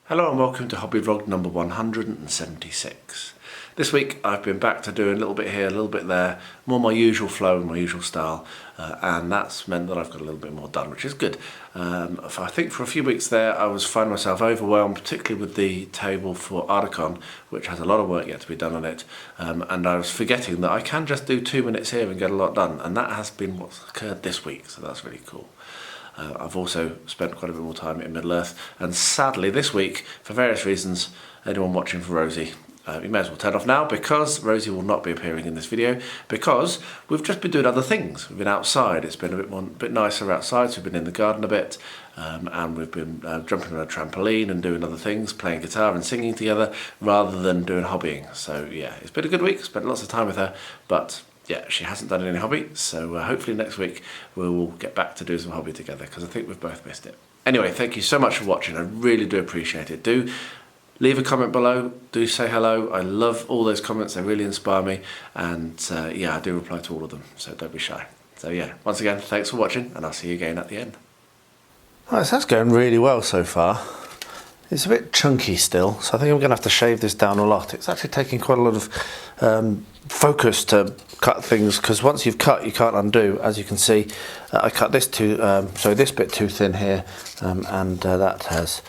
Hello and welcome to Hobby Vlog number 176. This week I've been back to doing a little bit here, a little bit there, more my usual flow and my usual style, and that's meant that I've got a little bit more done, which is good. I think for a few weeks there I was finding myself overwhelmed, particularly with the table for ArdaCon, which has a lot of work yet to be done on it, and I was forgetting that I can just do 2 minutes here and get a lot done, and that has been what's occurred this week, so that's really cool. I've also spent quite a bit more time in Middle-earth, and sadly this week, for various reasons, anyone watching for Rosie, you may as well turn off now, because Rosie will not be appearing in this video, because we've just been doing other things. We've been outside, it's been a bit nicer outside, so we've been in the garden a bit, and we've been jumping on a trampoline and doing other things, playing guitar and singing together, rather than doing hobbying. So yeah, it's been a good week, spent lots of time with her, but yeah, she hasn't done any hobby, so hopefully next week we will get back to do some hobby together, because I think we've both missed it. Anyway, thank you so much for watching, I really do appreciate it. Do leave a comment below, do say hello, I love all those comments, they really inspire me, and yeah, I do reply to all of them, so don't be shy. So yeah, once again, thanks for watching, and I'll see you again at the end. Right, so that's going really well so far. It's a bit chunky still, so I think I'm going to have to shave this down a lot. It's actually taking quite a lot of focus to cut things, because once you've cut you can't undo. As you can see, I cut this this bit too thin here, and that has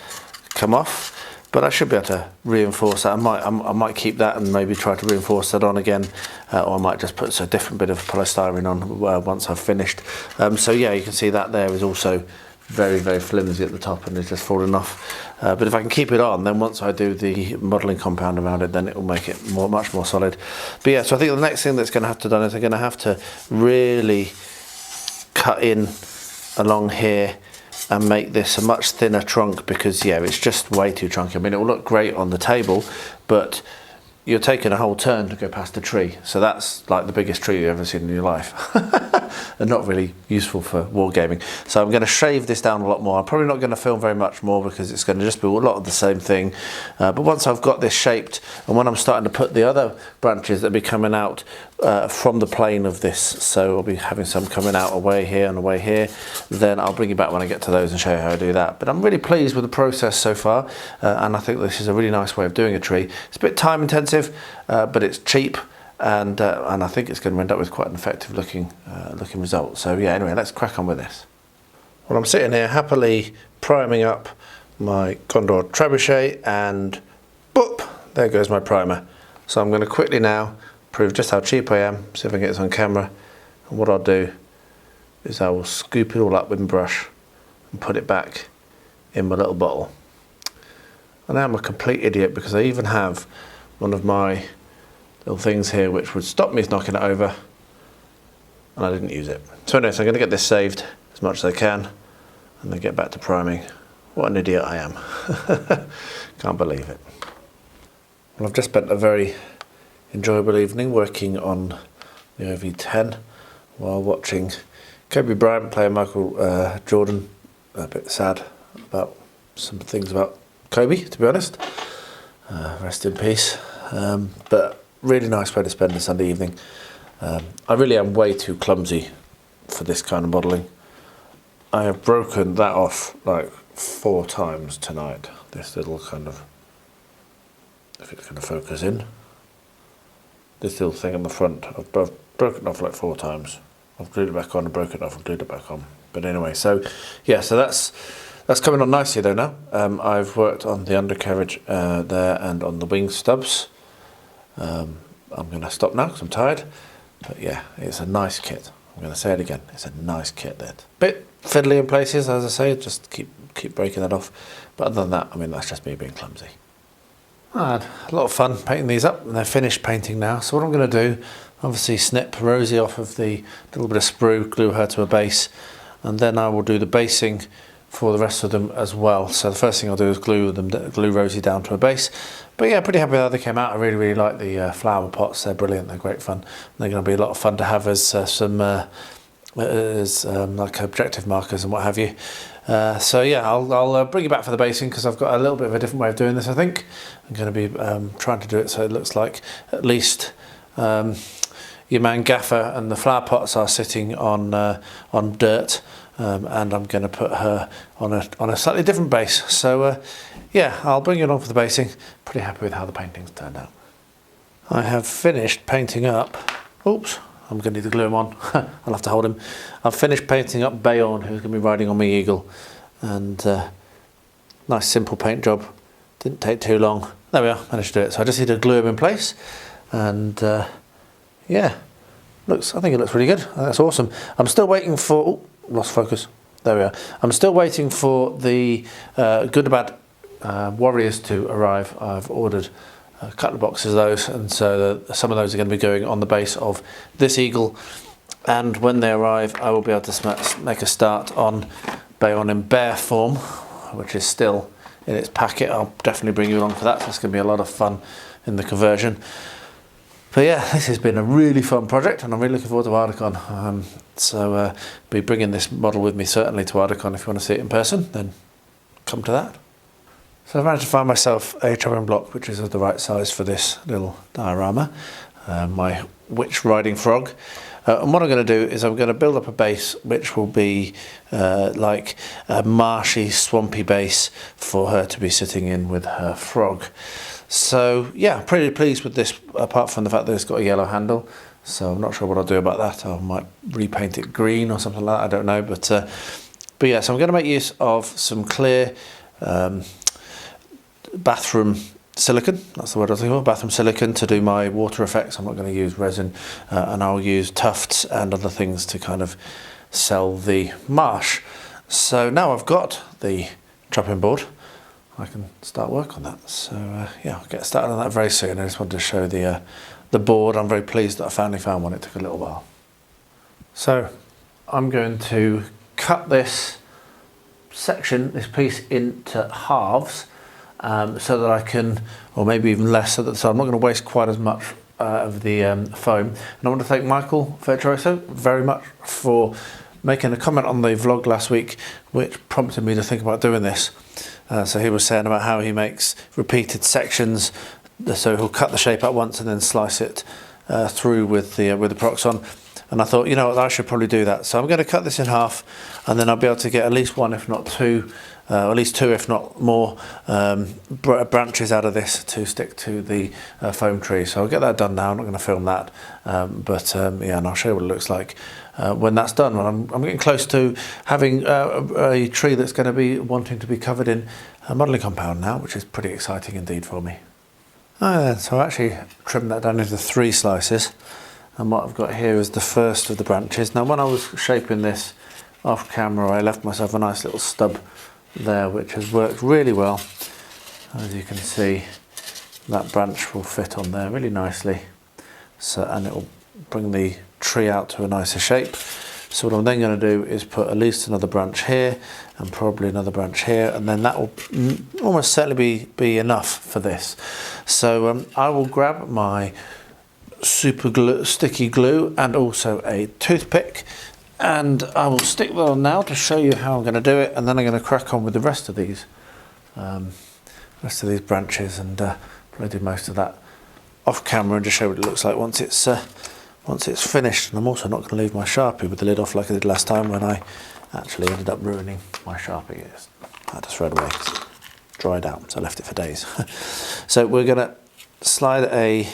come off, but I should be able to reinforce that. I might keep that and maybe try to reinforce that on again, or I might just put a different bit of polystyrene on once I've finished. So yeah, you can see that there is also very, very flimsy at the top and it's just fallen off. But if I can keep it on, then once I do the modelling compound around it, then it will make it much more solid. But yeah, so I think the next thing that's going to have to done is I'm going to have to really cut in along here and make this a much thinner trunk, because yeah, it's just way too chunky. I mean, it will look great on the table, but you're taking a whole turn to go past the tree, so that's like the biggest tree you've ever seen in your life. And not really useful for wargaming. So I'm going to shave this down a lot more. I'm probably not going to film very much more, because it's going to just be a lot of the same thing. But once I've got this shaped, and when I'm starting to put the other branches that will be coming out from the plane of this, so I'll be having some coming out away here and away here, then I'll bring you back when I get to those and show you how I do that. But I'm really pleased with the process so far, and I think this is a really nice way of doing a tree. It's a bit time intensive, but it's cheap. And I think it's going to end up with quite an effective looking result. So yeah, anyway, let's crack on with this. Well, I'm sitting here happily priming up my Gondor Trebuchet, and boop, there goes my primer. So I'm going to quickly now prove just how cheap I am, see if I can get this on camera. And what I'll do is I will scoop it all up with my brush and put it back in my little bottle. And now I'm a complete idiot, because I even have one of my little things here which would stop me knocking it over, and I didn't use it. So anyway, so I'm going to get this saved as much as I can and then get back to priming. What an idiot I am. Can't believe it. Well, I've just spent a very enjoyable evening working on the OV-10 while watching Kobe Bryant play Michael Jordan. A bit sad about some things about Kobe, to be honest. Rest in peace. But really nice way to spend a Sunday evening. I really am way too clumsy for this kind of modelling. I have broken that off like 4 times tonight. This little kind of, if it's going to focus in, this little thing on the front, I've broken it off like 4 times. I've glued it back on and broken it off and glued it back on. But anyway, so yeah, so that's coming on nicely though now. I've worked on the undercarriage there and on the wing stubs. I'm going to stop now because I'm tired, but yeah, it's a nice kit. I'm going to say it again, it's a nice kit. That bit fiddly in places, as I say, just keep breaking that off, but other than that, I mean, that's just me being clumsy. I had a lot of fun painting these up, and they're finished painting now. So what I'm going to do, obviously snip Rosie off of the little bit of sprue, glue her to a base, and then I will do the basing for the rest of them as well. So the first thing I'll do is glue Rosie down to a base. But yeah, pretty happy with how they came out. I really like the flower pots. They're brilliant. They're great fun. They're going to be a lot of fun to have as like objective markers and what have you. So yeah, I'll bring you back for the basing because I've got a little bit of a different way of doing this. I think I'm going to be trying to do it so it looks like at least your man Gaffer and the flower pots are sitting on dirt, and I'm going to put her on a slightly different base. So yeah, I'll bring you along for the basing. Pretty happy with how the painting's turned out. I have finished painting up. Oops. I'm going to need to glue him on. I'll have to hold him. I've finished painting up Beorn, who's going to be riding on my eagle. And nice simple paint job. Didn't take too long. There we are, managed to do it. So I just need to glue him in place. And yeah, I think it looks really good. That's awesome. I'm still waiting for, lost focus. There we are. I'm still waiting for the Gundabad warriors to arrive. I've ordered a couple of boxes of those, and so some of those are going to be going on the base of this eagle, and when they arrive I will be able to make a start on Beorn in bear form, which is still in its packet. I'll definitely bring you along for that. It's going to be a lot of fun in the conversion. But yeah, this has been a really fun project and I'm really looking forward to ArdaCon. So be bringing this model with me certainly to ArdaCon. If you want to see it in person, then come to that. So I've managed to find myself a chopping block which is of the right size for this little diorama, my witch riding frog. And what I'm going to do is I'm going to build up a base which will be like a marshy, swampy base for her to be sitting in with her frog. So yeah, pretty pleased with this, apart from the fact that it's got a yellow handle. So I'm not sure what I'll do about that. I might repaint it green or something like that, I don't know. But yeah, so I'm going to make use of some clear bathroom silicon, that's the word I was looking for, bathroom silicon, to do my water effects. I'm not going to use resin, and I'll use tufts and other things to kind of sell the marsh. So now I've got the chopping board, I can start work on that. So yeah, I'll get started on that very soon. I just wanted to show the board. I'm very pleased that I finally found one. It took a little while. So I'm going to cut this section, this piece, into halves, so that I can, or maybe even less, so I'm not going to waste quite as much of the foam. And I want to thank Michael Virtuoso very much for making a comment on the vlog last week, which prompted me to think about doing this. So he was saying about how he makes repeated sections, so he'll cut the shape at once and then slice it through with the Proxon. And I thought, you know what, I should probably do that. So I'm going to cut this in half, and then I'll be able to get at least one, if not two, or at least two, if not more, branches out of this to stick to the foam tree. So I'll get that done now. I'm not going to film that, yeah, and I'll show you what it looks like when that's done. Well, I'm getting close to having a tree that's going to be wanting to be covered in a modelling compound now, which is pretty exciting indeed for me. So I actually trimmed that down into 3 slices. And what I've got here is the first of the branches. Now, when I was shaping this off camera, I left myself a nice little stub there, which has worked really well. As you can see, that branch will fit on there really nicely. So, and it will bring the tree out to a nicer shape. So what I'm then going to do is put at least another branch here, and probably another branch here, and then that will almost certainly be enough for this. So I will grab my super glue, sticky glue, and also a toothpick, and I will stick that on now to show you how I'm going to do it, and then I'm going to crack on with the rest of these branches, and probably do most of that off camera and just show what it looks like once it's finished. And I'm also not going to leave my Sharpie with the lid off like I did last time, when I actually ended up ruining my Sharpie. I just threw it away, it's dried out, so I left it for days. So we're going to slide a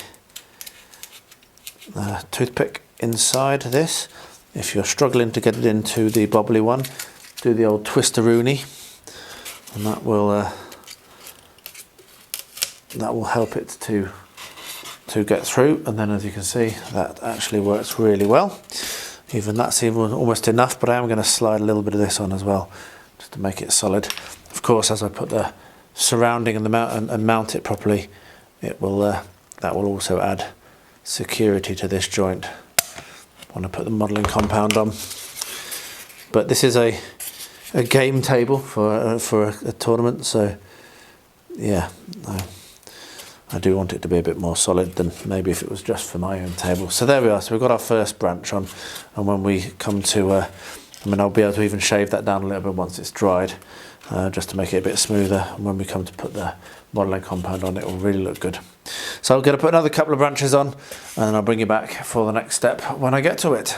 toothpick inside this. If you're struggling to get it into the bobbly one, do the old twister-rooney, and that will help it to get through. And then, as you can see, that actually works really well. That's even almost enough, but I am going to slide a little bit of this on as well, just to make it solid. Of course, as I put the surrounding and mount it properly, it will that will also add security to this joint when I put the modelling compound on. But this is a game table for a tournament, so yeah, I do want it to be a bit more solid than maybe if it was just for my own table. So there we are. So we've got our first branch on, and when we come to I mean, I'll be able to even shave that down a little bit once it's dried, just to make it a bit smoother. And when we come to put the modelling compound on, it will really look good. So I'm going to put another couple of branches on, and then I'll bring you back for the next step when I get to it.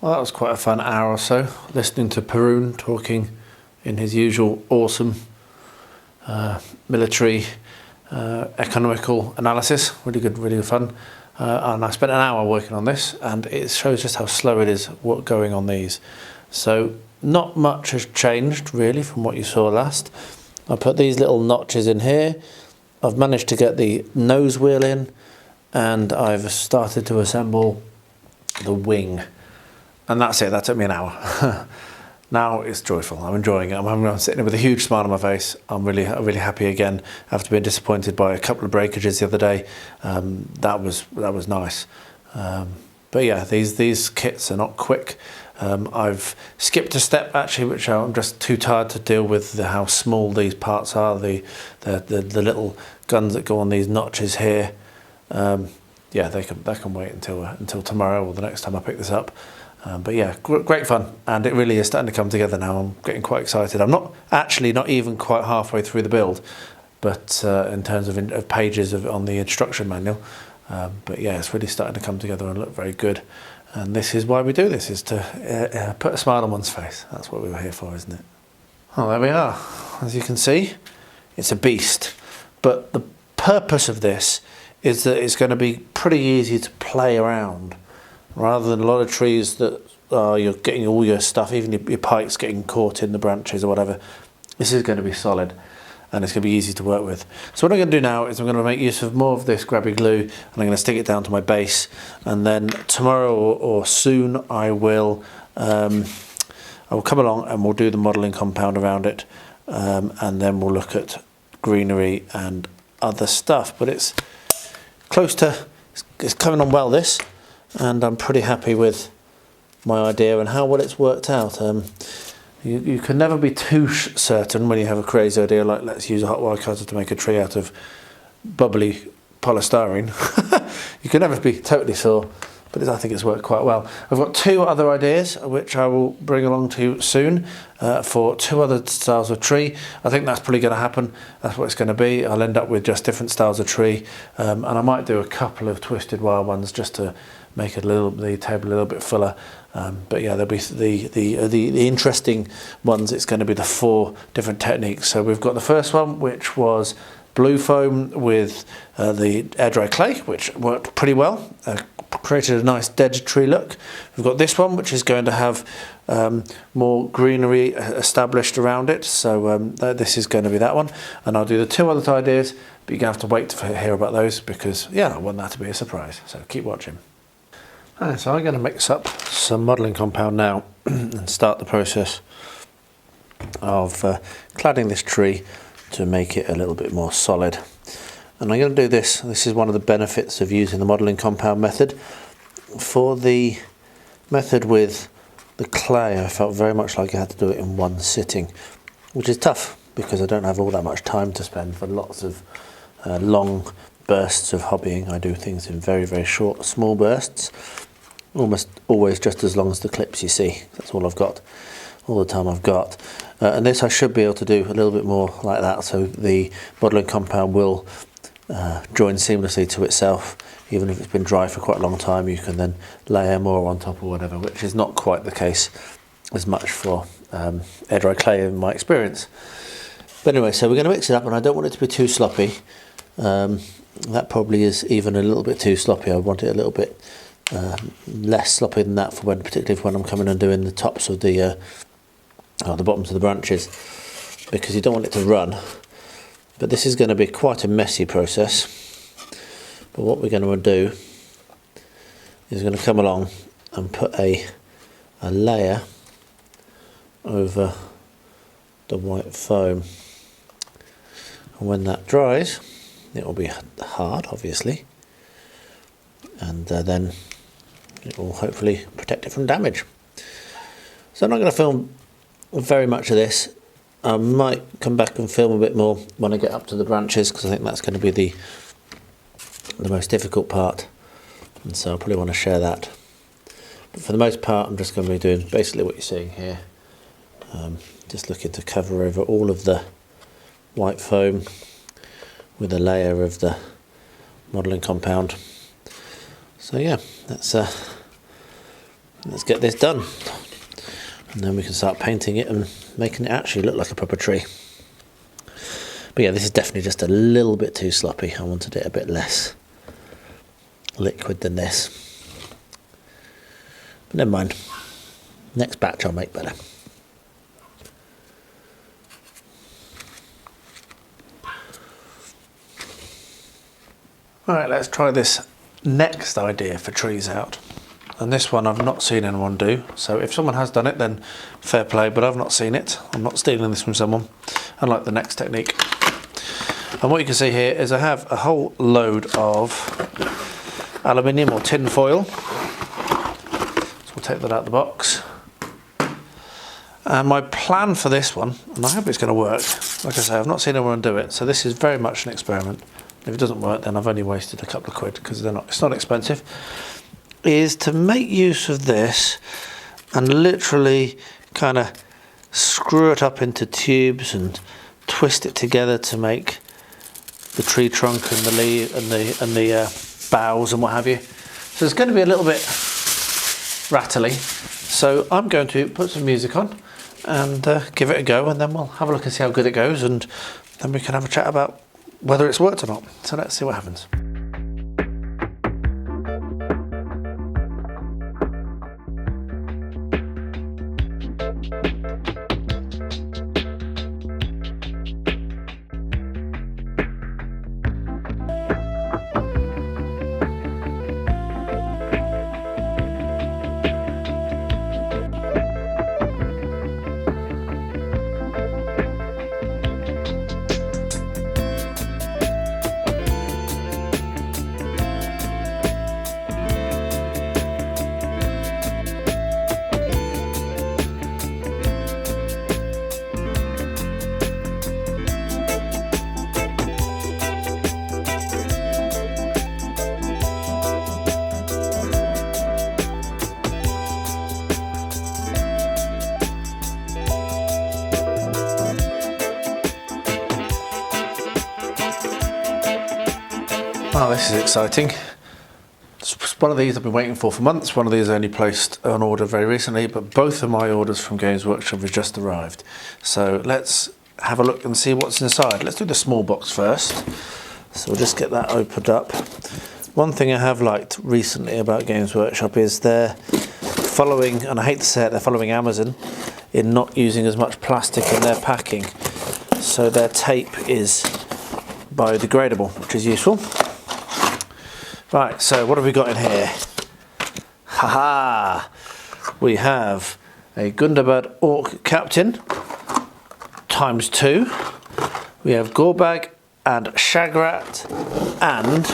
Well, that was quite a fun hour or so, listening to Beorn talking in his usual awesome military economical analysis. Really good fun. And I spent an hour working on this, and it shows just how slow it is going on these. So not much has changed really from what you saw last. I put these little notches in here. I've managed to get the nose wheel in, and I've started to assemble the wing. And that's it, that took me an hour. Now it's joyful, I'm enjoying it. I'm sitting here with a huge smile on my face. I'm really happy again after being disappointed by a couple of breakages the other day. That was nice. But yeah, these kits are not quick. I've skipped a step actually, which I'm just too tired to deal with how small these parts are. The little guns that go on these notches here. Yeah, they can wait until tomorrow or the next time I pick this up. But yeah, great fun, and it really is starting to come together now. I'm getting quite excited. I'm not even quite halfway through the build, but in terms of pages on the instruction manual. But yeah, it's really starting to come together and look very good. And this is why we do this, is to put a smile on one's face. That's what we were here for, isn't it? Well, there we are. As you can see, it's a beast. But the purpose of this is that it's going to be pretty easy to play around. Rather than a lot of trees that you're getting all your stuff, even your pikes getting caught in the branches or whatever. This is going to be solid, and it's going to be easy to work with. So what I'm going to do now is I'm going to make use of more of this grabby glue, and I'm going to stick it down to my base, and then tomorrow or soon I will come along and we'll do the modelling compound around it, and then we'll look at greenery and other stuff. But it's close to, it's coming on well, this. And I'm pretty happy with my idea and how well it's worked out. You can never be too certain when you have a crazy idea like let's use a hot wire cutter to make a tree out of bubbly polystyrene. You can never be totally sure, but I think it's worked quite well. I've got two other ideas which I will bring along to you soon for two other styles of tree. I think that's probably going to happen. That's what it's going to be. I'll end up with just different styles of tree, and I might do a couple of twisted wire ones just to make it the table a little bit fuller. But yeah, there'll be the interesting ones. It's going to be the 4 different techniques. So we've got the first one, which was blue foam with the air dry clay, which worked pretty well. Created a nice dead tree look. We've got this one, which is going to have more greenery established around it. So this is going to be that one. And I'll do the 2 other ideas, but you're going to have to wait to hear about those because, yeah, I want that to be a surprise. So keep watching. So I'm going to mix up some modelling compound now and start the process of cladding this tree to make it a little bit more solid. And I'm going to do this. This is one of the benefits of using the modelling compound method. For the method with the clay, I felt very much like I had to do it in one sitting, which is tough because I don't have all that much time to spend for lots of long bursts of hobbying. I do things in very short, small bursts. Almost always just as long as the clips you see. That's all I've got, all the time I've got. And this I should be able to do a little bit more like that, so the modelling compound will join seamlessly to itself. Even if it's been dry for quite a long time, you can then layer more on top or whatever, which is not quite the case as much for air dry clay in my experience. But anyway, so we're going to mix it up, and I don't want it to be too sloppy. That probably is even a little bit too sloppy. I want it a little bit less sloppy than that, for particularly when I'm coming and doing the tops of the bottoms of the branches, because you don't want it to run. But this is going to be quite a messy process. But what we're going to do is going to come along and put a layer over the white foam, and when that dries it will be hard, obviously, and then it will hopefully protect it from damage. So I'm not going to film very much of this. I might come back and film a bit more when I get up to the branches, because I think that's going to be the most difficult part, and so I probably want to share that. But for the most part, I'm just going to be doing basically what you're seeing here. Just looking to cover over all of the white foam with a layer of the modelling compound. So yeah, let's get this done, and then we can start painting it and making it actually look like a proper tree. But yeah, this is definitely just a little bit too sloppy. I wanted it a bit less liquid than this. But never mind. Next batch I'll make better. Alright, let's try this next idea for trees out. And this one I've not seen anyone do, so if someone has done it then fair play, but I've not seen it. I'm not stealing this from someone, unlike the next technique. And what you can see here is I have a whole load of aluminium or tin foil. So we'll take that out of the box. And my plan for this one, and I hope it's going to work, like I say, I've not seen anyone do it, so this is very much an experiment. If it doesn't work, then I've only wasted a couple of quid because it's not expensive, is to make use of this and literally kind of screw it up into tubes and twist it together to make the tree trunk and the leaf and the boughs and what have you. So it's going to be a little bit rattly. So I'm going to put some music on and give it a go, and then we'll have a look and see how good it goes, and then we can have a chat about whether it's worked or not. So let's see what happens. Oh, this is exciting. It's one of these I've been waiting for months. One of these I only placed an order very recently, but both of my orders from Games Workshop have just arrived. So let's have a look and see what's inside. Let's do the small box first. So we'll just get that opened up. One thing I have liked recently about Games Workshop is they're following, and I hate to say it, they're following Amazon in not using as much plastic in their packing. So their tape is biodegradable, which is useful. Right, so what have we got in here? Haha! We have a Gundabad Orc Captain ×2. We have Gorbag and Shagrat, and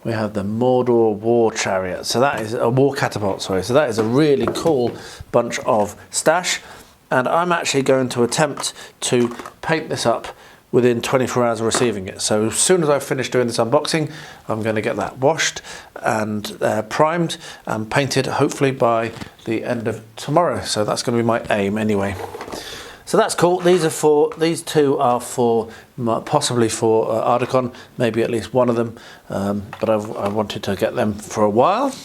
we have the Mordor War Chariot. So that is a War Catapult, sorry. So that is a really cool bunch of stash, and I'm actually going to attempt to paint this up within 24 hours of receiving it. So as soon as I finish doing this unboxing, I'm going to get that washed and primed and painted, hopefully by the end of tomorrow. So that's going to be my aim anyway. So that's cool. These two are for possibly for ArdaCon, maybe at least one of them, but I wanted to get them for a while.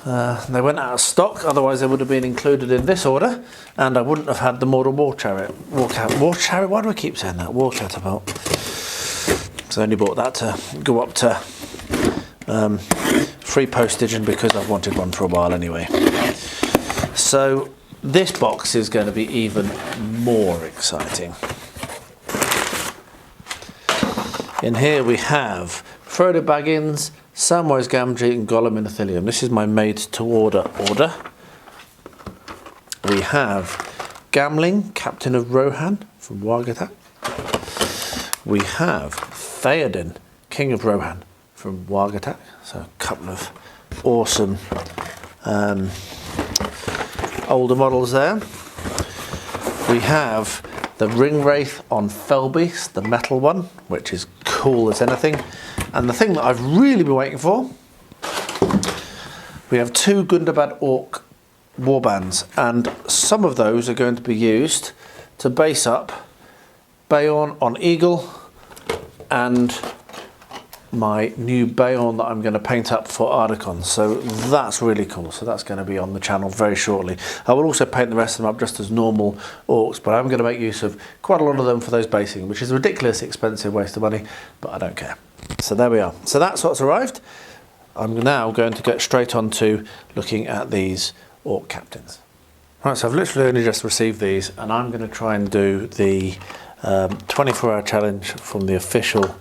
They went out of stock, otherwise they would have been included in this order, and I wouldn't have had the Mordor War Chariot. War Chariot, why do I keep saying that? War Catapult. So I only bought that to go up to free postage, and because I've wanted one for a while anyway. So this box is going to be even more exciting. In here we have Frodo Baggins, Samwise Gamgee and Gollum in Ithilien. This is my made to order. We have Gamling, Captain of Rohan from Wargatak. We have Theoden, King of Rohan from Wargatak. So a couple of awesome older models there. We have the Ringwraith on Felbeast, the metal one, which is cool as anything. And the thing that I've really been waiting for, we have 2 Gundabad Orc warbands, and some of those are going to be used to base up Beorn on Eagle and my new Beorn that I'm going to paint up for ArdaCon. So that's really cool. So that's going to be on the channel very shortly. I will also paint the rest of them up just as normal orcs, but I'm going to make use of quite a lot of them for those basing, which is a ridiculously expensive waste of money, but I don't care. So there we are. So that's what's arrived. I'm now going to get straight on to looking at these Orc Captains. Right, so I've literally only just received these, and I'm going to try and do the 24-hour challenge from the official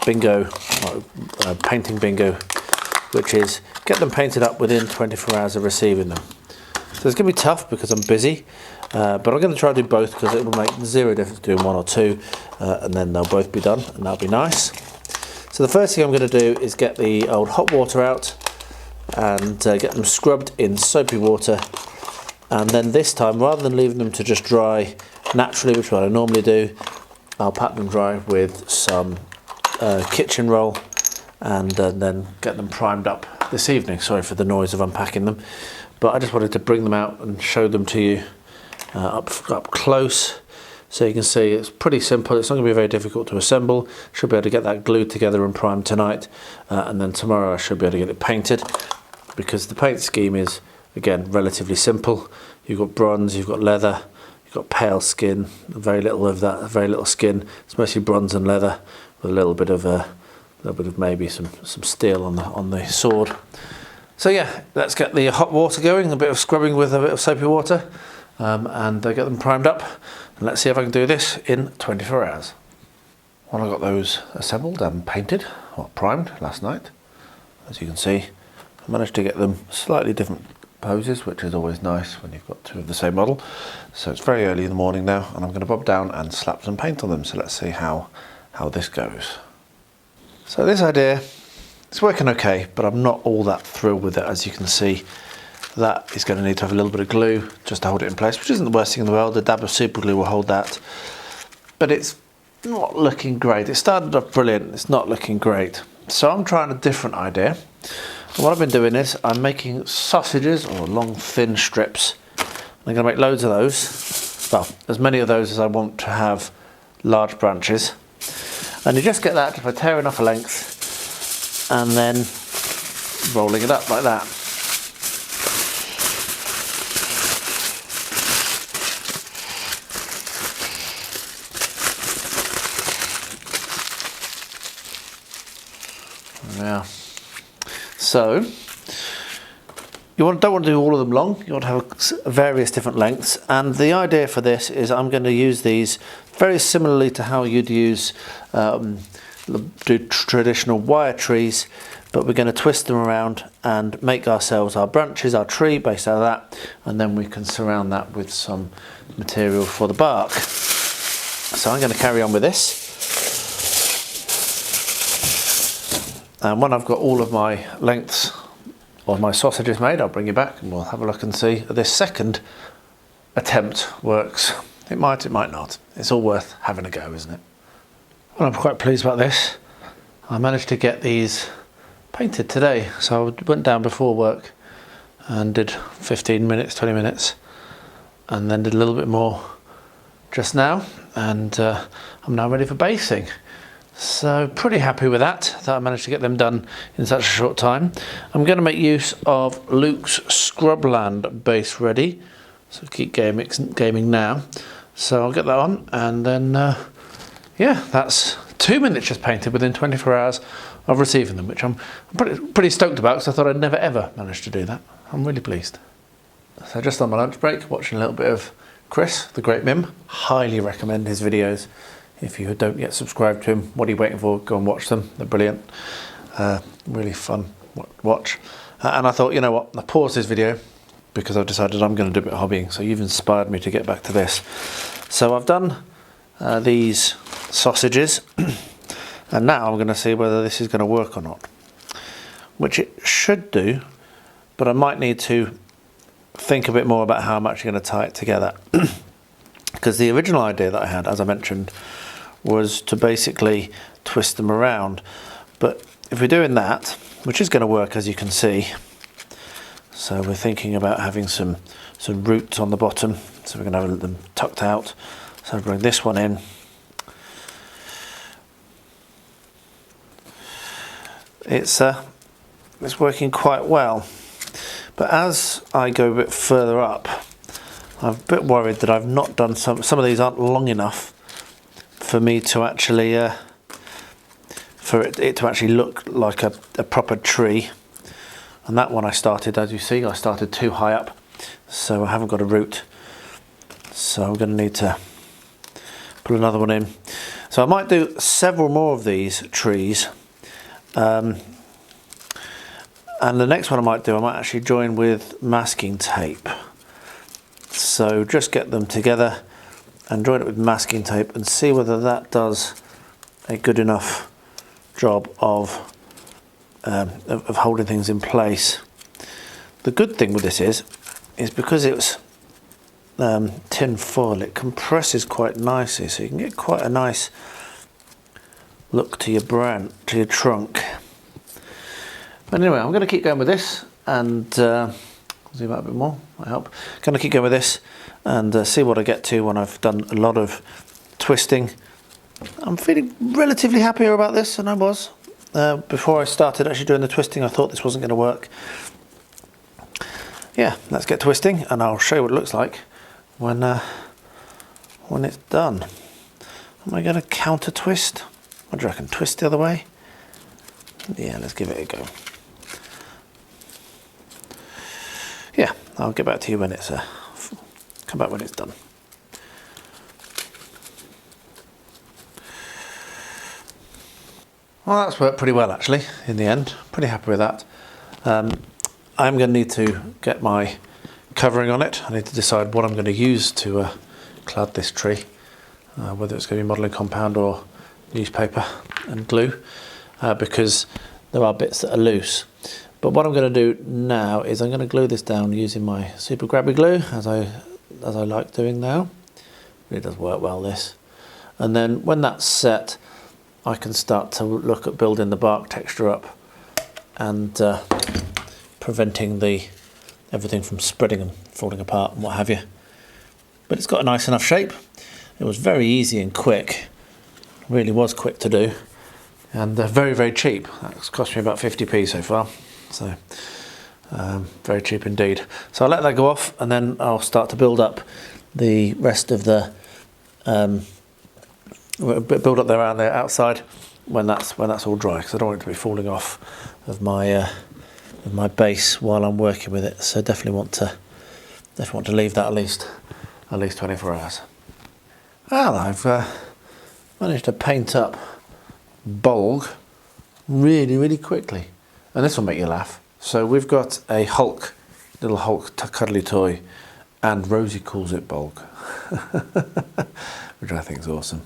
bingo, painting bingo, which is get them painted up within 24 hours of receiving them. So it's going to be tough because I'm busy, but I'm going to try to do both because it will make zero difference doing 1 or 2, and then they'll both be done, and that'll be nice. So the first thing I'm going to do is get the old hot water out and get them scrubbed in soapy water, and then this time, rather than leaving them to just dry naturally, which is what I normally do, I'll pat them dry with some kitchen roll and then get them primed up this evening. Sorry for the noise of unpacking them, but I just wanted to bring them out and show them to you up close, so you can see it's pretty simple. It's not going to be very difficult to assemble. Should be able to get that glued together and primed tonight, and then tomorrow I should be able to get it painted, because the paint scheme is, again, relatively simple. You've got bronze, you've got leather, you've got pale skin, very little of that, very little skin. It's mostly bronze and leather with a little bit of maybe some steel on the sword. So yeah, let's get the hot water going, a bit of scrubbing with a bit of soapy water, and get them primed up. And let's see if I can do this in 24 hours. Well, I got those assembled and painted, or primed last night. As you can see, I managed to get them slightly different poses, which is always nice when you've got 2 of the same model. So it's very early in the morning now, and I'm going to bob down and slap some paint on them. So let's see how this goes. So this idea, it's working okay, but I'm not all that thrilled with it. As you can see, that is going to need to have a little bit of glue just to hold it in place, which isn't the worst thing in the world. A dab of super glue will hold that, but it's not looking great. It started off brilliant, it's not looking great. So I'm trying a different idea. And what I've been doing is I'm making sausages, or long thin strips. I'm going to make loads of those, well, as many of those as I want to have large branches. And you just get that just by tearing off a length and then rolling it up like that. Yeah. So you don't want to do all of them long. You want to have various different lengths, and the idea for this is I'm going to use these very similarly to how you'd use do traditional wire trees, but we're going to twist them around and make ourselves our branches, our tree based out of that, and then we can surround that with some material for the bark. So I'm going to carry on with this. And when I've got all of my lengths of my sausages made, I'll bring you back and we'll have a look and see if this second attempt works. It might not. It's all worth having a go, isn't it? Well, I'm quite pleased about this. I managed to get these painted today. So I went down before work and did 15 minutes, 20 minutes, and then did a little bit more just now. And I'm now ready for basing. So pretty happy with that I managed to get them done in such a short time. I'm going to make use of Luke's Scrubland base ready. So keep gaming now. So I'll get that on, and then yeah, that's 2 miniatures painted within 24 hours of receiving them, which I'm pretty stoked about, because I thought I'd never ever manage to do that. I'm really pleased. So just on my lunch break, watching a little bit of Chris, the Great Mim. Highly recommend his videos. If you don't yet subscribe to him, what are you waiting for? Go and watch them. They're brilliant. Really fun watch. And I thought, you know what? I paused this video because I've decided I'm going to do a bit of hobbying. So you've inspired me to get back to this. So I've done these sausages. And now I'm going to see whether this is going to work or not. Which it should do. But I might need to think a bit more about how I'm actually going to tie it together. Because the original idea that I had, as I mentioned, was to basically twist them around, but if we're doing that, which is going to work as you can see, so we're thinking about having some roots on the bottom, so we're going to have them tucked out. So I'll bring this one in. It's working quite well, but as I go a bit further up, I'm a bit worried that I've not done some of these aren't long enough for me to actually for it to actually look like a proper tree. And that one I started, as you see, I started too high up, so I haven't got a root, so I'm going to need to put another one in. So I might do several more of these trees, and the next one I might actually join with masking tape. So just get them together and join it with masking tape and see whether that does a good enough job of holding things in place. The good thing with this is because it's tin foil, it compresses quite nicely, so you can get quite a nice look to your trunk. But anyway, I'm going to keep going with this and zoom out a bit more, I hope. Going to keep going with this and see what I get to when I've done a lot of twisting. I'm feeling relatively happier about this than I was. Before I started actually doing the twisting, I thought this wasn't going to work. Yeah, let's get twisting and I'll show you what it looks like when it's done. Am I going to counter twist? What do you reckon? Twist the other way? Yeah, let's give it a go. Yeah, I'll get back to you when it's come back when it's done. Well, that's worked pretty well actually in the end. Pretty happy with that. I'm going to need to get my covering on it. I need to decide what I'm going to use to clad this tree, whether it's going to be modelling compound or newspaper and glue, because there are bits that are loose. But what I'm going to do now is I'm going to glue this down using my super grabby glue, as I like doing now. It does work well, this. And then when that's set, I can start to look at building the bark texture up and preventing everything from spreading and falling apart and what have you. But it's got a nice enough shape. It was very easy and quick. It really was quick to do, and very, very cheap. That's cost me about 50p so far. So very cheap indeed. So I'll let that go off and then I'll start to build up the rest of the build up there around the outside when that's all dry, because I don't want it to be falling off of my base while I'm working with it. So definitely want to leave that at least 24 hours. Well, I've managed to paint up Bolg really, really quickly. And this will make you laugh. So we've got a little Hulk cuddly toy, and Rosie calls it Bolg, which I think is awesome.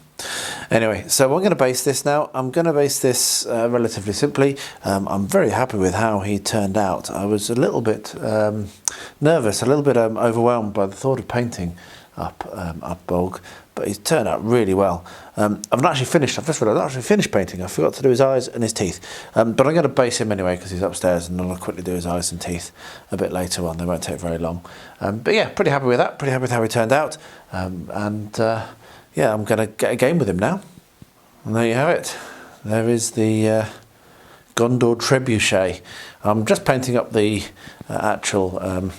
Anyway, so I'm going to base this now. I'm going to base this relatively simply. I'm very happy with how he turned out. I was a little bit nervous, a little bit overwhelmed by the thought of painting up Bolg, but he's turned out really well. I've not actually finished. I've just realised I've actually finished painting. I forgot to do his eyes and his teeth, but I'm going to base him anyway because he's upstairs, and then I'll quickly do his eyes and teeth a bit later on. They won't take very long. But yeah, pretty happy with that. Pretty happy with how he turned out, yeah, I'm going to get a game with him now. And there you have it. There is the Gondor Trebuchet. I'm just painting up the actual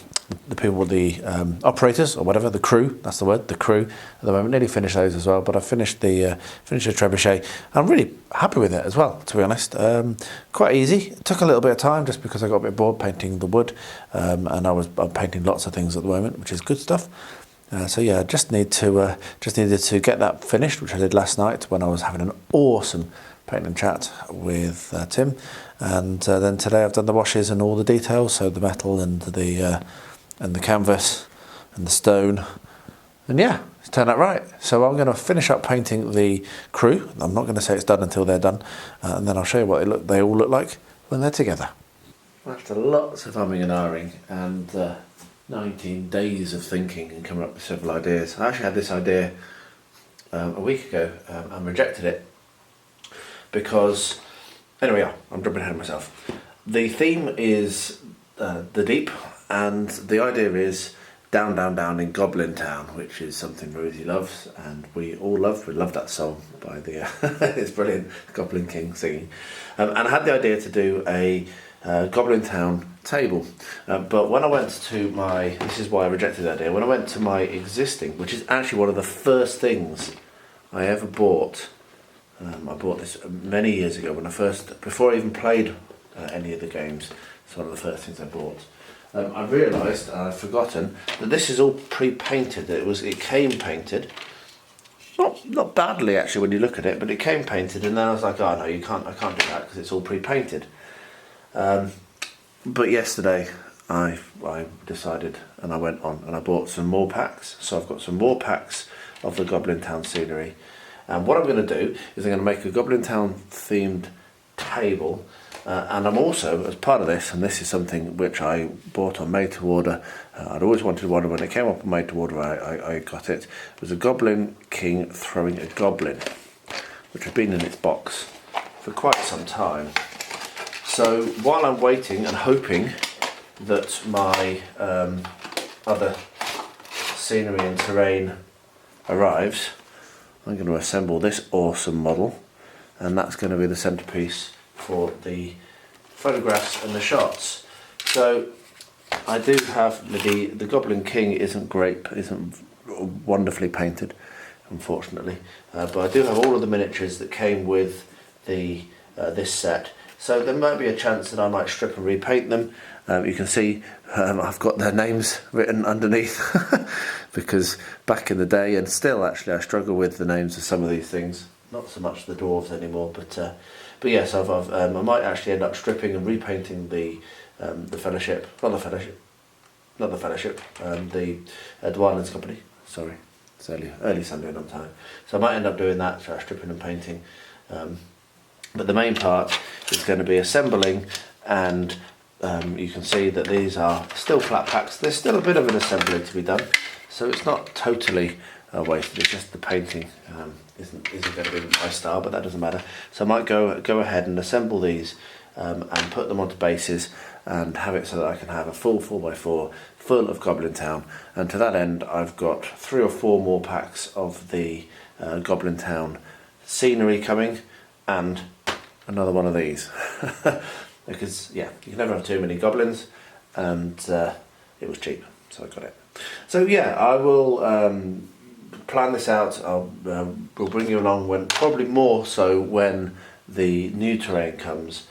the people, the operators or whatever, the crew. That's the word, the crew. At the moment, nearly finished those as well. But I finished the trebuchet. I'm really happy with it as well, to be honest. Quite easy. It took a little bit of time just because I got a bit bored painting the wood, and I'm painting lots of things at the moment, which is good stuff. So yeah, just needed to get that finished, which I did last night when I was having an awesome paint and chat with Tim, and then today I've done the washes and all the details, so the metal and the canvas and the stone, and yeah, it's turned out right. So I'm going to finish up painting the crew. I'm not going to say it's done until they're done, and then I'll show you what they all look like when they're together. After lots of umming and ahhing and 19 days of thinking and coming up with several ideas, I actually had this idea a week ago and rejected it because Anyway, I'm jumping ahead of myself. The theme is the deep, and the idea is down, down, down in Goblin Town, which is something Rosie loves, and we all love. We love that song by the it's brilliant, Goblin King singing. And I had the idea to do a Goblin Town table, but when I went to this is why I rejected the idea. When I went to my existing, which is actually one of the first things I ever bought. I bought this many years ago before I even played any of the games. It's one of the first things I bought. I realised, and I'd forgotten, that this is all pre-painted. It came painted, not badly actually when you look at it, but it came painted, and then I was like, oh no, I can't do that because it's all pre-painted. But yesterday I decided, and I went on and I bought some more packs. So I've got some more packs of the Goblin Town scenery. And what I'm going to do is I'm going to make a Goblin Town themed table, and I'm also, as part of this, and this is something which I bought on made to order, I'd always wanted one, and when it came up on made to order I got it. It was a Goblin King throwing a goblin, which has been in its box for quite some time. So while I'm waiting and hoping that my other scenery and terrain arrives, I'm going to assemble this awesome model, and that's going to be the centerpiece for the photographs and the shots. So I do have the Goblin King isn't wonderfully painted, unfortunately, but I do have all of the miniatures that came with this set. So there might be a chance that I might strip and repaint them. You can see I've got their names written underneath because back in the day, and still actually, I struggle with the names of some of these things. Not so much the dwarves anymore, but yes, I might actually end up stripping and repainting the Fellowship, the Dwarlands Company. Sorry, it's early Sunday on time, so I might end up doing that, stripping and painting. But the main part is going to be assembling, and you can see that these are still flat packs. There's still a bit of an assembly to be done, so it's not totally wasted. It's just the painting isn't going to be my style, but that doesn't matter. So I might go ahead and assemble these and put them onto bases and have it so that I can have a full 4x4 full of Goblin Town. And to that end, I've got 3 or 4 more packs of the Goblin Town scenery coming, and another one of these. Because yeah, you can never have too many goblins, and it was cheap, so I got it. So yeah, I will plan this out. We'll bring you along probably more so when the new terrain comes,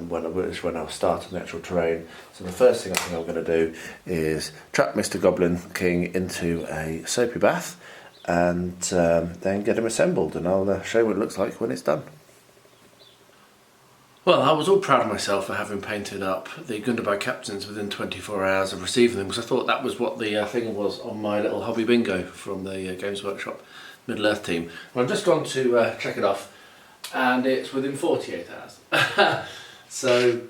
when I'll start on the actual terrain. So the first thing I think I'm going to do is trap Mr. Goblin King into a soapy bath, and then get him assembled, and I'll show you what it looks like when it's done. Well, I was all proud of myself for having painted up the Gundabad Captains within 24 hours of receiving them, because I thought that was what the thing was on my little hobby bingo from the Games Workshop Middle-earth team. Well, I've just gone to check it off, and it's within 48 hours. So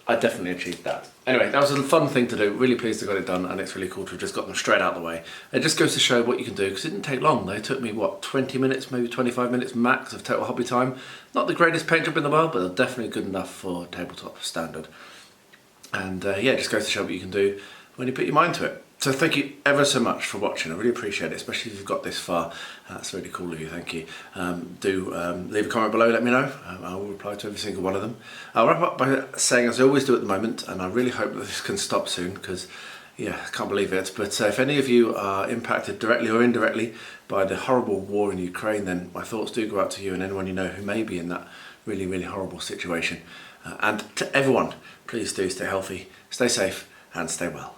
I definitely achieved that. Anyway, that was a fun thing to do. Really pleased I got it done, and it's really cool to have just got them straight out of the way. It just goes to show what you can do, because it didn't take long. They took me, what, 20 minutes, maybe 25 minutes max of total hobby time. Not the greatest paint job in the world, but they're definitely good enough for tabletop standard. And yeah, it just goes to show what you can do when you put your mind to it. So thank you ever so much for watching. I really appreciate it, especially if you've got this far. That's really cool of you, thank you. Do leave a comment below, let me know. I will reply to every single one of them. I'll wrap up by saying, as I always do at the moment, and I really hope that this can stop soon, because yeah, I can't believe it. But if any of you are impacted directly or indirectly by the horrible war in Ukraine, then my thoughts do go out to you and anyone you know who may be in that really, really horrible situation. And to everyone, please do stay healthy, stay safe, and stay well.